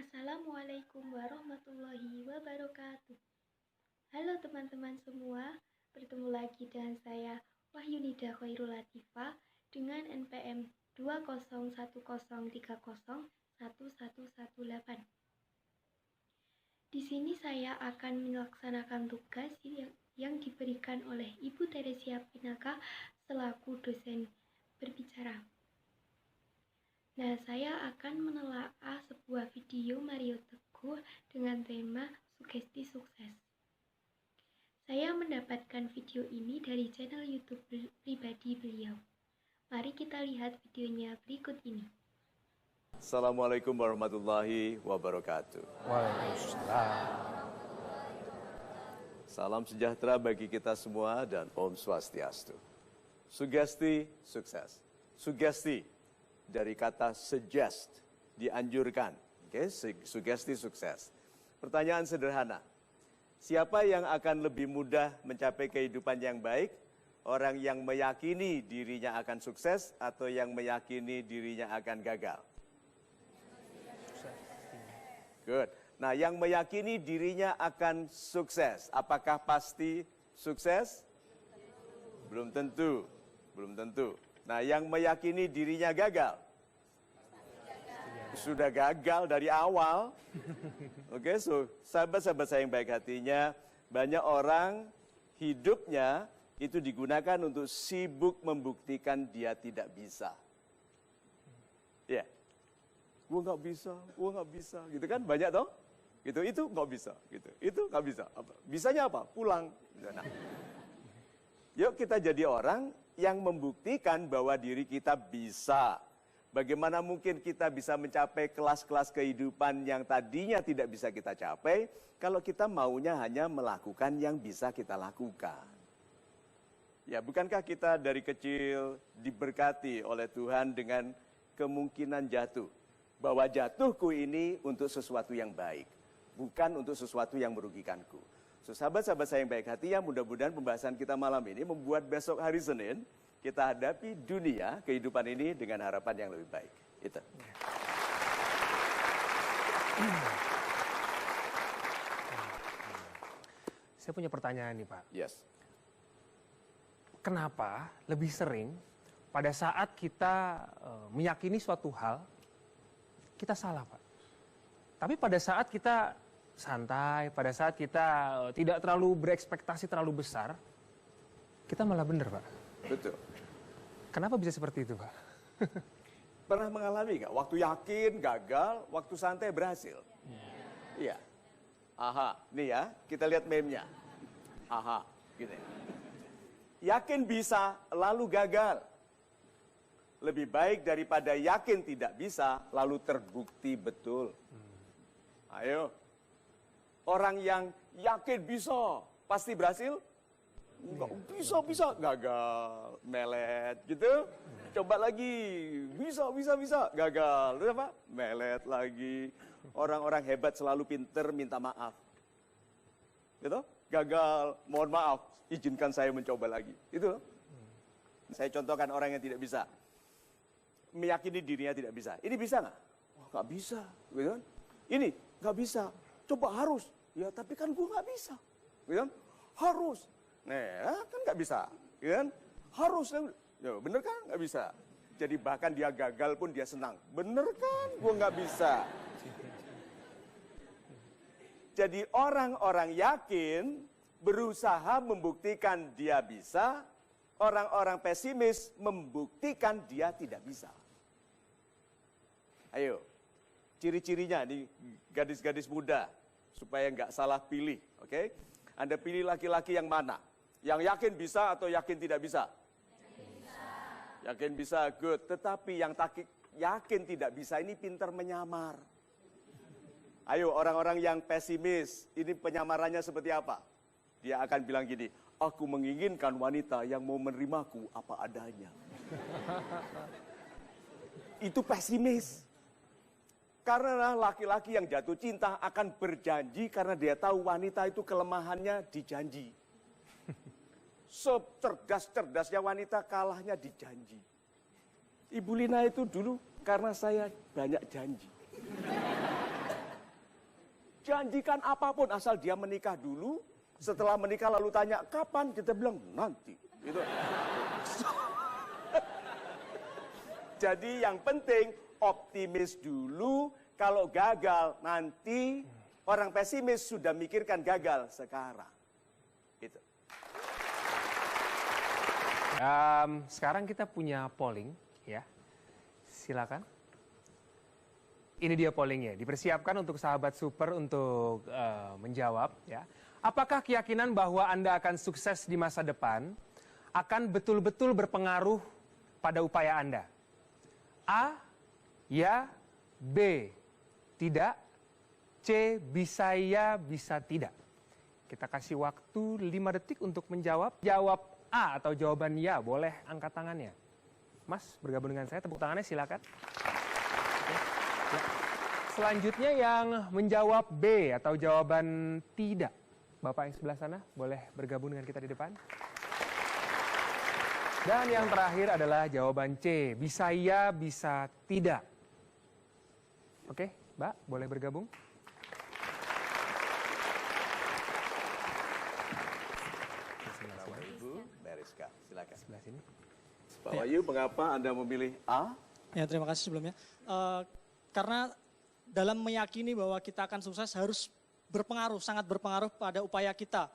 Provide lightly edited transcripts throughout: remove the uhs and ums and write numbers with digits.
Assalamualaikum warahmatullahi wabarakatuh. Halo teman-teman semua, bertemu lagi dengan saya Wahyunida Khairul Latifah dengan NPM 20103011118. Di sini saya akan melaksanakan tugas yang diberikan oleh Ibu Teresia Pinaka selaku dosen berbicara. Nah, saya akan menelaah sebuah video Mario Teguh dengan tema Sugesti Sukses. Saya mendapatkan video ini dari channel YouTube pribadi beliau. Mari kita lihat videonya berikut ini. Assalamualaikum warahmatullahi wabarakatuh. Waalaikumsalam. Salam sejahtera bagi kita semua dan Om Swastiastu. Sugesti sukses. Sugesti dari kata suggest, dianjurkan. Oke, sugesti sukses. Pertanyaan sederhana. Siapa yang akan lebih mudah mencapai kehidupan yang baik? Orang yang meyakini dirinya akan sukses atau yang meyakini dirinya akan gagal? Good. Nah, yang meyakini dirinya akan sukses, apakah pasti sukses? Belum tentu. Belum tentu. Nah, yang meyakini dirinya gagal? Sudah gagal dari awal. Oke, so sahabat-sahabat saya yang baik hatinya, banyak orang hidupnya itu digunakan untuk sibuk membuktikan dia tidak bisa. Ya, gua nggak bisa, gitu kan? Banyak toh? Gitu, itu nggak bisa, gitu. Itu nggak bisa. Bisanya apa? Pulang. Nah, yuk kita jadi orang yang membuktikan bahwa diri kita bisa. Bagaimana mungkin kita bisa mencapai kelas-kelas kehidupan yang tadinya tidak bisa kita capai kalau kita maunya hanya melakukan yang bisa kita lakukan. Ya, bukankah kita dari kecil diberkati oleh Tuhan dengan kemungkinan jatuh? Bahwa jatuhku ini untuk sesuatu yang baik, bukan untuk sesuatu yang merugikanku. So, sahabat-sahabat saya yang baik hati, ya mudah-mudahan pembahasan kita malam ini membuat besok hari Senin kita hadapi dunia, kehidupan ini dengan harapan yang lebih baik. Itu. Saya punya pertanyaan nih Pak. Yes. Kenapa lebih sering pada saat kita meyakini suatu hal, kita salah Pak? Tapi pada saat kita santai, pada saat kita tidak terlalu berekspektasi terlalu besar, kita malah benar Pak. Betul. Kenapa bisa seperti itu Pak? Pernah mengalami nggak? Waktu yakin gagal, waktu santai berhasil. Iya. Aha, nih ya, kita lihat meme-nya. Aha, gitu ya. Yakin bisa, lalu gagal. Lebih baik daripada yakin tidak bisa, lalu terbukti betul. Ayo. Orang yang yakin bisa, pasti berhasil? Enggak, bisa, gagal, melet, gitu. Coba lagi, bisa, gagal. Terus apa? Melet lagi. Orang-orang hebat selalu pinter minta maaf. Gitu? Gagal, mohon maaf, izinkan saya mencoba lagi. Itu. Saya contohkan orang yang tidak bisa. Meyakini dirinya tidak bisa. Ini bisa nggak? Wah, nggak bisa. Gitu kan? Ini nggak bisa. Coba harus. Ya, tapi kan gue nggak bisa. Gitu kan? Harus. Nah, kan nggak bisa, kan? Harus, ya bener kan nggak bisa. Jadi bahkan dia gagal pun dia senang. Bener kan, gue nggak bisa. Jadi orang-orang yakin berusaha membuktikan dia bisa, orang-orang pesimis membuktikan dia tidak bisa. Ayo, ciri-cirinya nih gadis-gadis muda supaya nggak salah pilih, oke? Anda pilih laki-laki yang mana? Yang yakin bisa atau yakin tidak bisa? Yakin bisa, good. Tetapi yang yakin tidak bisa ini pintar menyamar. Ayo orang-orang yang pesimis, ini penyamarannya seperti apa? Dia akan bilang gini, aku menginginkan wanita yang mau menerimaku apa adanya. Itu pesimis. Karena laki-laki yang jatuh cinta akan berjanji karena dia tahu wanita itu kelemahannya dijanji. Secerdas-cerdasnya wanita kalahnya dijanji. Ibu Lina itu dulu karena saya banyak janji. Janjikan apapun asal dia menikah dulu. Setelah menikah lalu tanya kapan, kita bilang nanti. Gitu. Jadi yang penting optimis dulu. Kalau gagal nanti, orang pesimis sudah mikirkan gagal sekarang. Gitu. Sekarang kita punya polling, ya. Silakan. Ini dia pollingnya. Dipersiapkan untuk sahabat super untuk menjawab, ya. Apakah keyakinan bahwa Anda akan sukses di masa depan akan betul-betul berpengaruh pada upaya Anda? A, ya, B, tidak, C, bisa ya, bisa tidak. Kita kasih waktu 5 detik untuk menjawab. Jawab A atau jawaban ya, boleh angkat tangannya. Mas, bergabung dengan saya, tepuk tangannya silakan. Oke. Ya. Selanjutnya yang menjawab B atau jawaban tidak. Bapak yang sebelah sana, boleh bergabung dengan kita di depan. Dan yang terakhir adalah jawaban C, bisa ya, bisa tidak. Oke, Mbak, boleh bergabung. Ibu Mariska, silakan. Sebelah sini. Pak Wahyu, mengapa Anda memilih A? Ya, terima kasih sebelumnya. Karena dalam meyakini bahwa kita akan sukses harus berpengaruh, sangat berpengaruh pada upaya kita.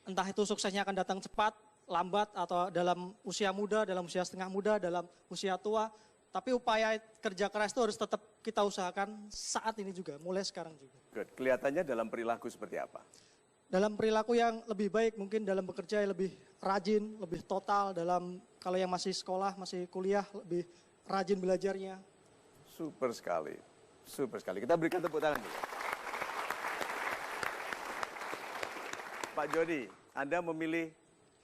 Entah itu suksesnya akan datang cepat, lambat, atau dalam usia muda, dalam usia setengah muda, dalam usia tua. Tapi upaya kerja keras itu harus tetap kita usahakan saat ini juga, mulai sekarang juga. Good. Kelihatannya dalam perilaku seperti apa? Dalam perilaku yang lebih baik, mungkin dalam bekerja yang lebih rajin, lebih total, dalam kalau yang masih sekolah, masih kuliah, lebih rajin belajarnya. Super sekali. Super sekali. Kita berikan tepuk tangan dulu. Pak Joni, Anda memilih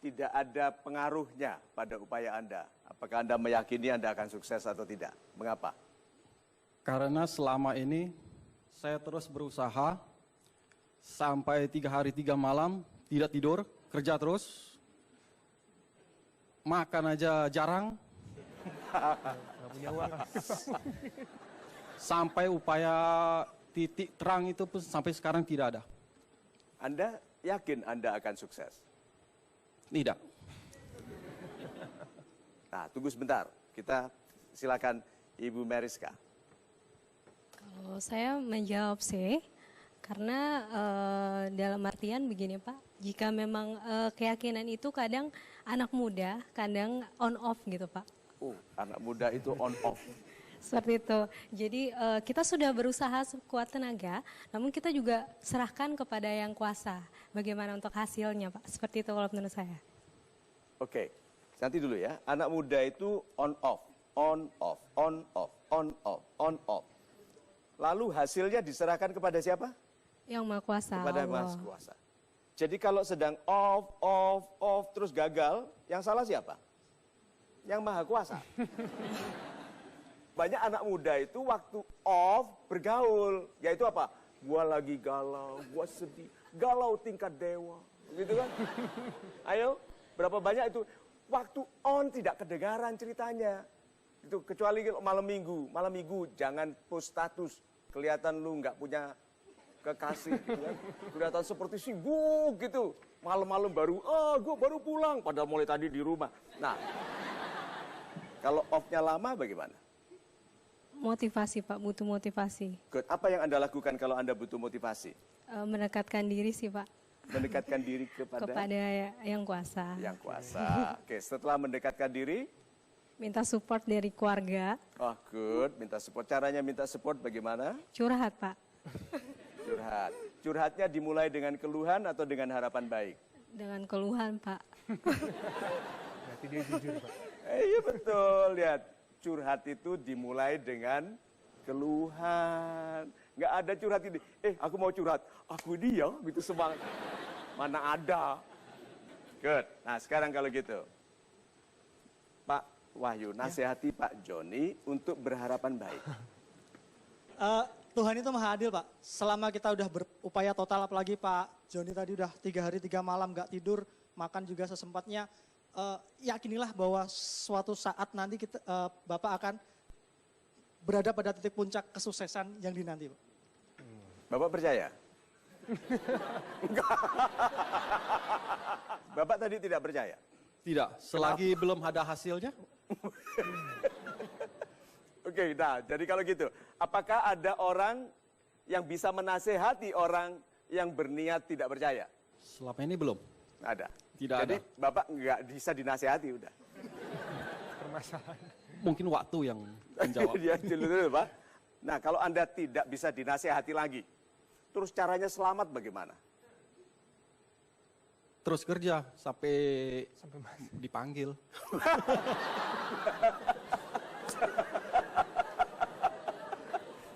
tidak ada pengaruhnya pada upaya Anda. Apakah Anda meyakini Anda akan sukses atau tidak? Mengapa? Karena selama ini saya terus berusaha sampai 3 hari 3 malam tidak tidur, kerja terus, makan aja jarang, Nggak punya uang. sampai upaya titik terang itu pun sampai sekarang tidak ada. Anda yakin Anda akan sukses? Tidak. Nah, tunggu sebentar. Kita silakan Ibu Mariska. Kalau saya menjawab C, karena dalam artian begini Pak, jika memang keyakinan itu kadang anak muda, kadang on off gitu Pak. Oh, anak muda itu on off. Seperti itu. Jadi kita sudah berusaha sekuat tenaga, namun kita juga serahkan kepada yang kuasa. Bagaimana untuk hasilnya Pak? Seperti itu kalau menurut saya. Oke, nanti dulu ya. Anak muda itu on off, on off, on off, on off, on off. Lalu hasilnya diserahkan kepada siapa? Yang Maha Kuasa. Kepada Allah. Maha Kuasa. Jadi kalau sedang off, off, off terus gagal, yang salah siapa? Yang Maha Kuasa. Banyak anak muda itu waktu off bergaul, yaitu apa? Gua lagi galau, gua sedih, galau tingkat dewa, gitu kan? Ayo, berapa banyak itu waktu on tidak kedengaran ceritanya. Itu kecuali malam minggu jangan post status, kelihatan lu nggak punya kekasih, gitu kan? Kelihatan seperti sibuk gitu. Malam-malam baru, gue baru pulang, padahal mulai tadi di rumah. Nah, kalau off-nya lama bagaimana? Motivasi Pak, butuh motivasi. Good. Apa yang Anda lakukan kalau Anda butuh motivasi? Mendekatkan diri sih Pak, Mendekatkan diri kepada yang kuasa. Yang Kuasa. Oke, setelah mendekatkan diri, Minta support dari keluarga, oh good, minta support. Caranya minta support bagaimana? curhat Pak. Curhat. Curhatnya dimulai dengan keluhan atau dengan harapan baik? Dengan keluhan Pak. Berarti dia jujur Pak. Iya betul, lihat. Curhat itu dimulai dengan keluhan. Nggak ada curhat ini, aku mau curhat. Aku ini ya, gitu semangat. Mana ada. Good. Nah sekarang kalau gitu. Pak Wahyu, nasihati Pak Joni untuk berharapan baik. Tuhan itu maha adil Pak. Selama kita udah berupaya total, apalagi Pak Joni tadi udah 3 hari 3 malam gak tidur, makan juga sesempatnya. Yakinilah bahwa suatu saat nanti Bapak akan berada pada titik puncak kesuksesan yang dinanti Pak. Bapak percaya? Bapak tadi tidak percaya? Tidak, selagi belum ada hasilnya. Oke, nah jadi kalau gitu, apakah ada orang yang bisa menasehati orang yang berniat tidak percaya? Selama ini belum. Ada. Tidak Jadi ada. Bapak nggak bisa dinasehati udah. Permasalahan. Mungkin waktu yang menjawab. Dia dulu, Pak. Nah, kalau Anda tidak bisa dinasehati lagi, terus caranya selamat bagaimana? Terus kerja sampai Mati. dipanggil.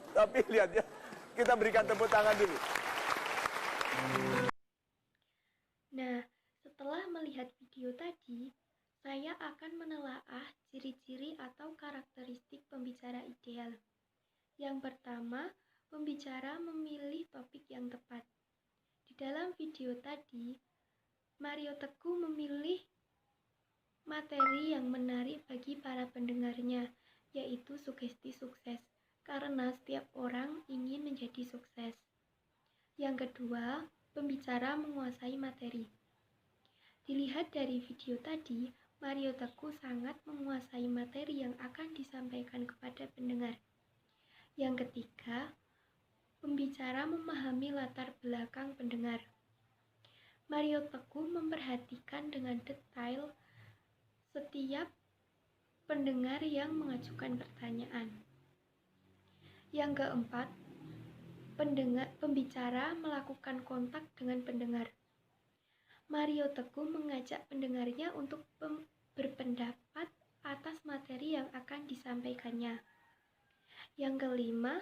Tapi lihat ya, kita berikan tepuk tangan dulu. Nah, setelah melihat video tadi, saya akan menelaah ciri-ciri atau karakteristik pembicara ideal. Yang pertama, pembicara memilih topik yang tepat. Di dalam video tadi, Mario Teguh memilih materi yang menarik bagi para pendengarnya, yaitu sugesti sukses, karena setiap orang ingin menjadi sukses. Yang kedua, pembicara menguasai materi. Dilihat dari video tadi, Mario Teguh sangat menguasai materi yang akan disampaikan kepada pendengar. Yang ketiga, pembicara memahami latar belakang pendengar. Mario Teguh memperhatikan dengan detail setiap pendengar yang mengajukan pertanyaan. Yang keempat, pembicara melakukan kontak dengan pendengar. Mario Teguh mengajak pendengarnya untuk berpendapat atas materi yang akan disampaikannya. Yang kelima,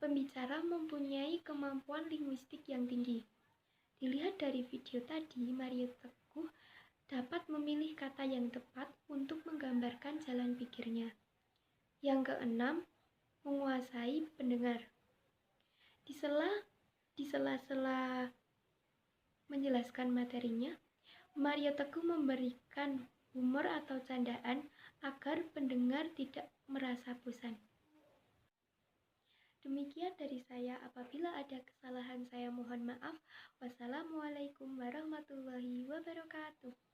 pembicara mempunyai kemampuan linguistik yang tinggi. Dilihat dari video tadi, Mario Teguh dapat memilih kata yang tepat untuk menggambarkan jalan pikirnya. Yang keenam, menguasai pendengar. Di sela-sela menjelaskan materinya, Mario Teguh memberikan humor atau candaan agar pendengar tidak merasa bosan. Demikian dari saya, apabila ada kesalahan saya mohon maaf. Wassalamualaikum warahmatullahi wabarakatuh.